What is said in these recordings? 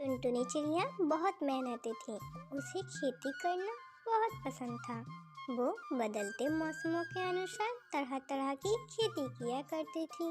टुनटुनी चिड़िया बहुत मेहनती थी। उसे खेती करना बहुत पसंद था। वो बदलते मौसमों के अनुसार तरह तरह की खेती किया करती थी।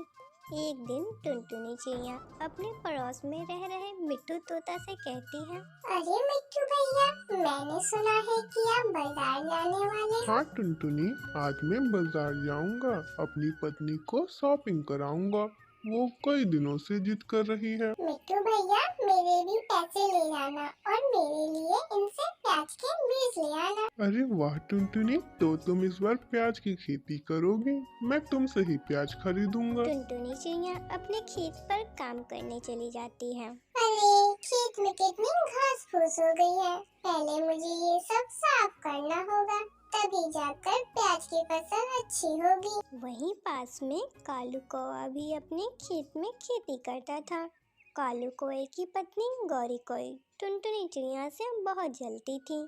एक दिन टुनटुनी चिड़िया अपने पड़ोस में रह रहे मिट्टू तोता से कहती है, अरे मिट्टू भैया, मैंने सुना है कि आप बाजार जाने वाले हैं। हाँ टुनटुनी, आज मैं बाजार जाऊंगा। अपनी पत्नी को शॉपिंग कराऊंगा। वो कई दिनों से जिद कर रही है। मिट्टू भैया, मेरे भी पैसे ले जाना और मेरे लिए इनसे प्याज के बीज ले आना। अरे वाह टुनटुनी, तो तुम इस बार प्याज की खेती करोगी? मैं तुमसे ही प्याज खरीदूंगा। टुनटुनी चिड़िया अपने खेत पर काम करने चली जाती है। अरे खेत में कितनी घास फूस हो गई है। पहले मुझे ये सब साफ करना होगा, तभी जाकर प्याज की फसल अच्छी होगी। वहीं पास में कालू कौवा भी अपने खेत में खेती करता था। कालू कौवे की पत्नी गौरी कौवे टुनटुनी चिड़िया से बहुत जलती थी।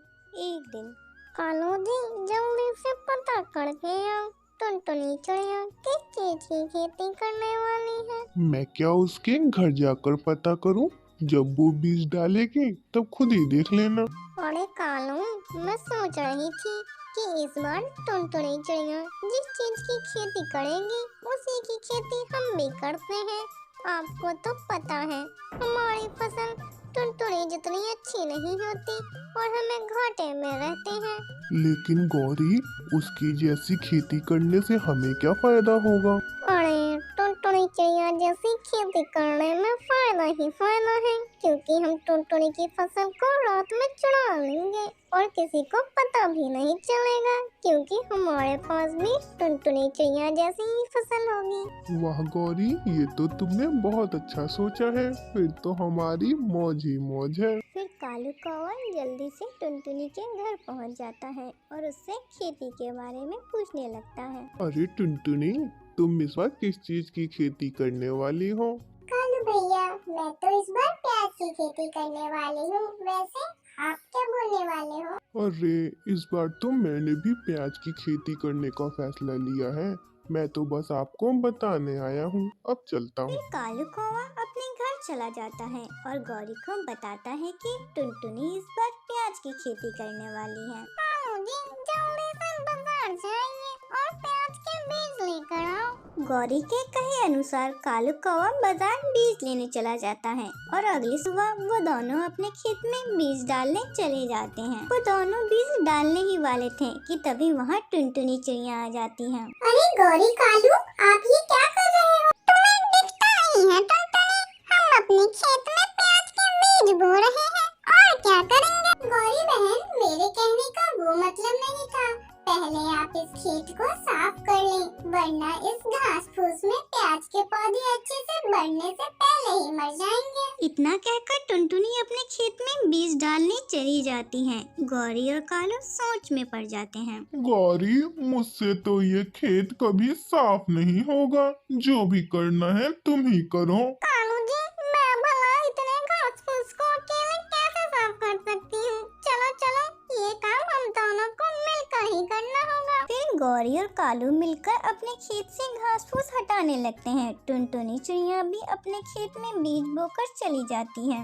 एक दिन, कालू जी, जल्दी से पता करके आओ, टुनटुनी चिड़िया किस चीज की खेती करने वाली है। मैं क्या उसके घर जाकर पता करूं? जब वो बीज डालेगी तब खुद ही देख लेना। अरे कालू, मैं सोच रही थी कि इस बार टुनटुनी चिड़िया जिस चीज की खेती करेगी उसी की खेती हम भी करते हैं। आपको तो पता है हमारी फसल टुनटुनी जितनी अच्छी नहीं होती और हमें घाटे में रहते हैं। लेकिन गौरी, उसकी जैसी खेती करने से हमें क्या फायदा होगा? अरे टुनटुनी चिड़िया जैसी खेती करने में फायदा ही फायदा है, क्योंकि हम टुनटुनी की फसल को रात में चुरा लेंगे और किसी को पता भी नहीं चलेगा, क्योंकि हमारे पास भी टुनटुनी चिड़िया जैसी ही फसल होगी। वाह गौरी, ये तो तुमने बहुत अच्छा सोचा है। फिर तो हमारी मौज ही मौज है। फिर कालू कौवा जल्दी से टुनटुनी के घर पहुंच जाता है और उससे खेती के बारे में पूछने लगता है। अरे टुनटुनी, तुम इस बार किस चीज की खेती करने वाली हो? कालू भैया, मैं तो इस बार प्याज की खेती करने वाली हूँ। वैसे आप क्या बोलने वाले हो? अरे इस बार तो मैंने भी प्याज की खेती करने का फैसला लिया है। मैं तो बस आपको बताने आया हूँ। अब चलता हूँ। फिर कालू कौवा अपने घर चला जाता है और गौरी को बताता है कि टुनटुनी इस बार प्याज की खेती करने वाली है। कालू जी, जल्दी से बाजार जाइए और प्याज के बीज लेकर आओ। गौरी के कहे अनुसार कालू कौवा बाजार बीज लेने चला जाता है और अगली सुबह वो दोनों अपने खेत में बीज डालने चले जाते हैं। वो दोनों बीज डालने ही वाले थे कि तभी वहाँ टुनटुनी चिड़िया आ जाती है। अरे गौरी, कालू, आप ये क्या कर रहे हो? तुम्हें दिखता नहीं है टुनटुनी, हम अपने खेत में प्याज के बीज बो रहे हैं और क्या करेंगे। गौरी बहन, मेरे कहने का वो मतलब नहीं था। पहले आप इस खेत को साफ कर लें, वरना इस घास फूस में प्याज के पौधे अच्छे से बढ़ने से पहले ही मर जाएंगे। इतना कहकर टुनटुनी अपने खेत में बीज डालने चली जाती है। गौरी और कालू सोच में पड़ जाते हैं। गौरी, मुझसे तो ये खेत कभी साफ नहीं होगा। जो भी करना है तुम ही करो। कालू जी, मैं भला इतने घास फूस को अकेले कैसे साफ कर सकती हूँ। चलो चलो, ये काम हम दोनों को मिलकर ही करना होगा। फिर गौरी और कालू मिलकर अपने खेत से घास फूस हटाने लगते हैं। टुनटुनी चिड़िया भी अपने खेत में बीज बोकर चली जाती है।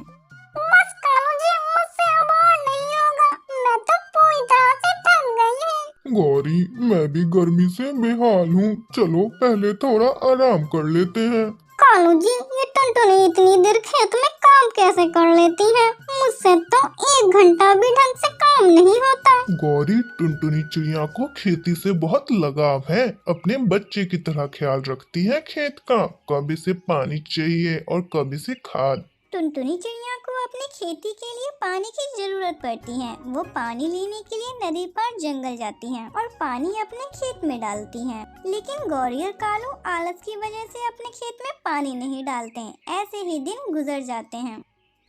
बस कालू जी, मुझसे अब और नहीं होगा। मैं तो पूरी तरह से थक गई हूँ। गौरी, मैं भी गर्मी से बेहाल हूँ। चलो पहले थोड़ा आराम कर लेते हैं। कालू जी, ये टुनटुनी इतनी देर खेत में काम कैसे कर लेती है? मुझसे तो 1 घंटा भी ढंग से काम नहीं होता। गौरी, टुनटुनी चिड़िया को खेती से बहुत लगाव है। अपने बच्चे की तरह ख्याल रखती है खेत का। कब इसे पानी चाहिए और कब इसे खाद। टुनटुनी चिड़िया को अपनी खेती के लिए पानी की जरूरत पड़ती है। वो पानी लेने के लिए नदी पर जंगल जाती हैं और पानी अपने खेत में डालती हैं। लेकिन गौरी और कालू आलस की वजह से अपने खेत में पानी नहीं डालते। ऐसे ही दिन गुजर जाते हैं।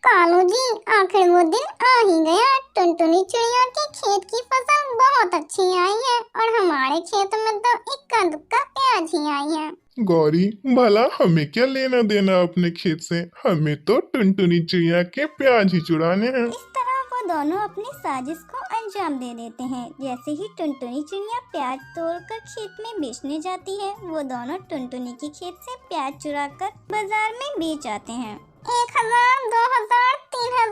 कालू जी, आखिर वो दिन आ ही गया। टुनटुनी चिड़िया के खेत की फसल बहुत अच्छी आई है और हमारे खेत में तो इक्का दुक्का प्याज ही आई है। गौरी, भला हमें क्या लेना देना अपने खेत से? हमें तो टुनटुनी चिड़िया के प्याज ही चुराने हैं। इस तरह वो दोनों अपनी साजिश को अंजाम दे देते हैं। जैसे ही टुनटुनी चिड़िया प्याज तोड़कर खेत में बेचने जाती है, वो दोनों टुनटुनी के खेत से प्याज चुराकर बाजार में बेच आते हैं। 1000, 2000, 3000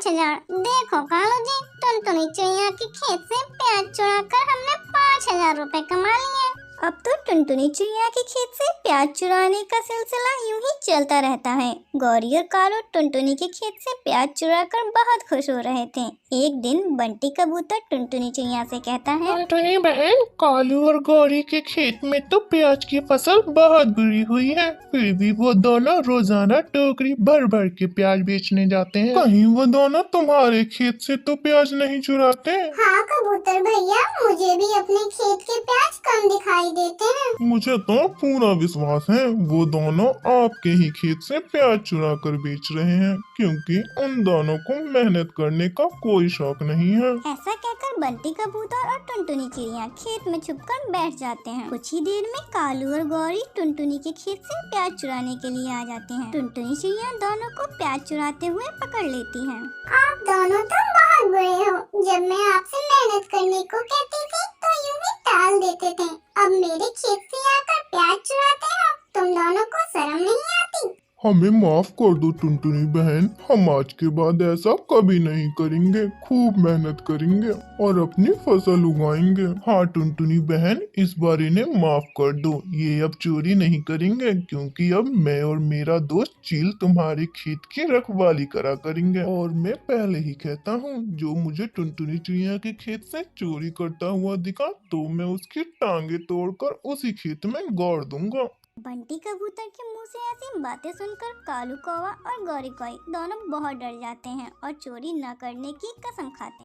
5,000। देखो कालू जी, टुनटुनी चिड़िया के खेत से प्याज चुरा कर हमने 5,000 रुपए कमा लिए। अब तो टुनटुनी चिड़िया के खेत से प्याज चुराने का सिलसिला यूं ही चलता रहता है। गौरी और कालू टुनटुनी के खेत से प्याज चुराकर बहुत खुश हो रहे थे। एक दिन बंटी कबूतर टुनटुनी चिड़िया से कहता है, टुनटुनी बहन, कालू और गौरी के खेत में तो प्याज की फसल बहुत बुरी हुई है, फिर भी वो दोनों रोजाना टोकरी भर भर के प्याज बेचने जाते हैं। कहीं वो दोनों तुम्हारे खेत से तो प्याज नहीं चुराते? हाँ कबूतर भैया, मुझे भी अपने खेत के प्याज कम दिखाई देते हैं। मुझे तो पूरा विश्वास है वो दोनों आपके ही खेत से प्याज चुरा कर बेच रहे हैं, क्योंकि उन दोनों को मेहनत करने का कोई शौक नहीं है। ऐसा कहकर बंटी कबूतर और टुनटुनी चिड़िया खेत में छुपकर बैठ जाते हैं। कुछ ही देर में कालू और गौरी टुनटुनी के खेत से प्याज चुराने के लिए आ जाते हैं। टुनटुनी चिड़िया दोनों को प्याज चुराते हुए पकड़ लेती हैं। आप दोनों तो बहुत बुरे हो। जब मैं आपसे मेहनत करने को कहती थी तो यूं ही टाल देते थे। अब मेरे खेत से आकर प्याज चुराते हो। तुम दोनों को शर्म नहीं आती? हमें माफ कर दो टुनटुनी बहन, हम आज के बाद ऐसा कभी नहीं करेंगे। खूब मेहनत करेंगे और अपनी फसल उगाएंगे। हाँ टुनटुनी बहन, इस बार इन्हें माफ कर दो। ये अब चोरी नहीं करेंगे, क्योंकि अब मैं और मेरा दोस्त चील तुम्हारे खेत की रखवाली करा करेंगे। और मैं पहले ही कहता हूँ, जो मुझे टुनटुनी चिड़िया के खेत से चोरी करता हुआ दिखा तो मैं उसकी टांगे तोड़कर उसी खेत में गाड़ दूंगा। बंटी कबूतर के मुंह से ऐसी बातें सुनकर कालू कौवा और गौरी कौई दोनों बहुत डर जाते हैं और चोरी न करने की कसम खाते हैं।